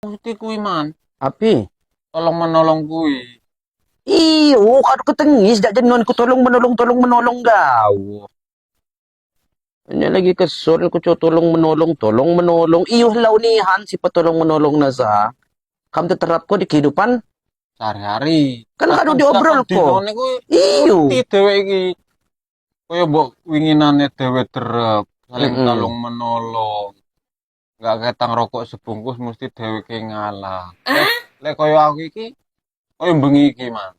Mesti kuwi man. Api? Tolong menolong kuwi. Iyo, kado ketengis, dak jenon ku tolong menolong daw. Ini lagi kesel ku tolong menolong. Iyo law nihan si patolong menolong na sa. Kam terterap ko di kehidupan. Sehari-hari. Kan kado Bahkan diobrol setiap ko. dinone kuwi Iyo. mesti dhewe iki. Kaya mbok winginane dhewe terep, saling tolong menolong. Enggak ketang rokok sebungkus mesti dhewe ki ngalah. Lek kaya aku iki, kaya bengi iki, Man.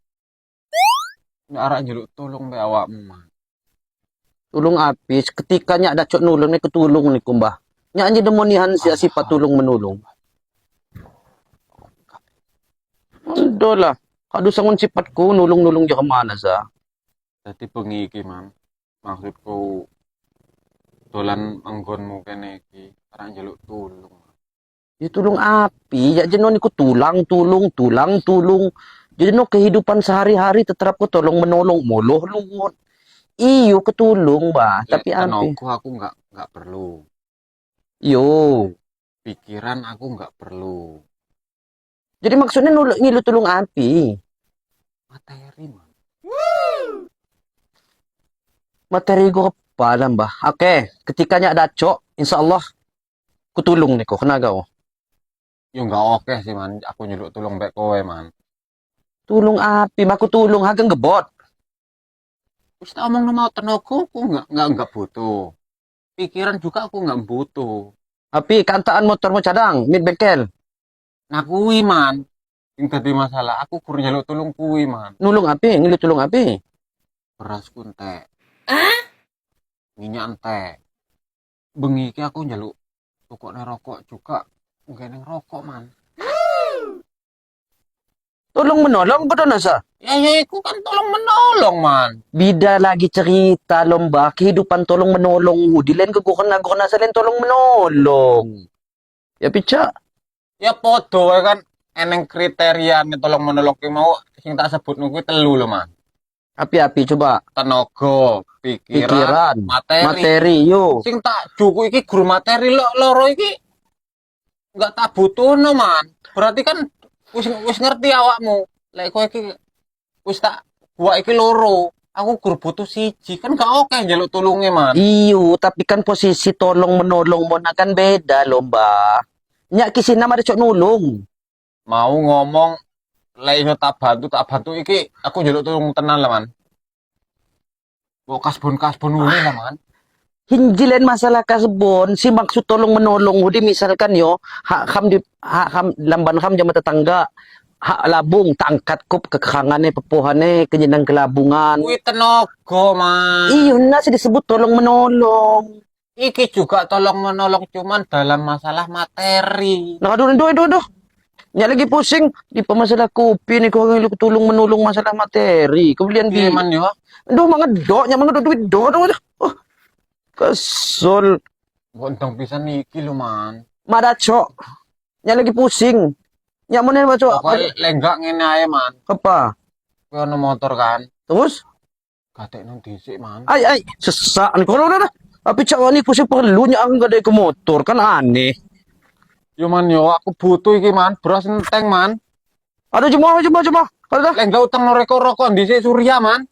Nek arek njaluk tolong mbek awakmu, Man. Tulung apis, ketika nyak ada cok nulung ni ketulung ni kumbah. Nyak anji demonihan si sifat tulung menolong. Ando lah. Kado sangun sifatku nulung je kemana sa. Dadi bengi iki, Man. Maksudku dolan anggonmu kene iki, arek njaluk tulung. Ya tulung api, ya jenon iku tulung. Jadi no kehidupan sehari-hari tetap ku tolong menolong moloh luwot. Iyo ketulung bah, Lek tapi api. tenaga aku enggak perlu. Yo. Pikiran aku enggak perlu. Jadi maksudnya ngilu tulung api. Materi, Man. Materi gua kepalan bah. Oke, ketikanya ada cok, insya Allah kutulung nih kok, kena kau. Yo enggak oke sih, Man. Aku nyeluk tulung mbek kowe, Man. Tulung api, maku tulung hagang gebot. Wis tak omong mau tenaga aku enggak butuh. Pikiran juga aku enggak butuh. Api, kantaan motor mau cadang, mid bengkel. Nah kuwi, Man. Sing dadi masalah aku kur nyeluk tulung kuwi, Man. Nulung api, ngilu tulung api. Beras ku entek. Minyak entek. Bengi iki aku njaluk tukokne rokok juga enggak neng rokok, Man. Tolong menolong betul nasa. Ya iku kan tolong menolong, Man. Bida lagi cerita lomba kehidupan tolong menolong. Di lain ke guna selain tolong menolong. Ya pica. Ya podo wae kan eneng kriteria nih tolong menolong ki mau sing tak sebut kuwi telu lho, Man. Api-api coba. Tenaga, pikiran, Materi yo. Sing tak juku iki guru materi loro iki enggak tak butuhno, Man. Berarti kan wis ngerti awakmu. Lek kowe iki wis tak gua iki loro. Aku gur butuh siji kan gak oke njaluk tulunge, Man. Iyo, tapi kan posisi tolong menolong mo na kan beda lomba. Nyak kisin nama ada cok nulung. Mau ngomong lek iso tak bantu iki aku njaluk tulung tenan lah, Man. Kok kasbon ngene lah, Man. Hinjilen masalah kasbon, si maksud tolong menolong hudi misalkan yo, hak ham lamban ham jama tetangga, hak labung tangkat kup kekangannya pepohane kenyenang kelabungan. Kuwi tenaga, Man. Iyo nasi disebut tolong menolong. Iki juga tolong menolong cuman dalam masalah materi. Nah, aduh. Nya lagi pusing di masalah kopi nih kau tolong menolong masalah materi. Kemudian di Piye, Man yo? aduh mangedok nya mangedok duit do. Oh, kesel. Bontong pisan iki lho, Man. Madacok. Nya lagi pusing. Nya mau nih cok. Pokoke lenggak ngene ae, Man. Apa? Kowe ono motor kan? Terus? Gatekno dhisik, Man. Ay, sesak nih kalau udah. Tapi cak ini pusing perlunya aku gak ada ke motor kan aneh. Yo, Man yo, aku butuh iki, Man. Beras enteng, Man. Aduh cuma. Ada dah. Lenggak utang no rokok dhisik Surya, Man.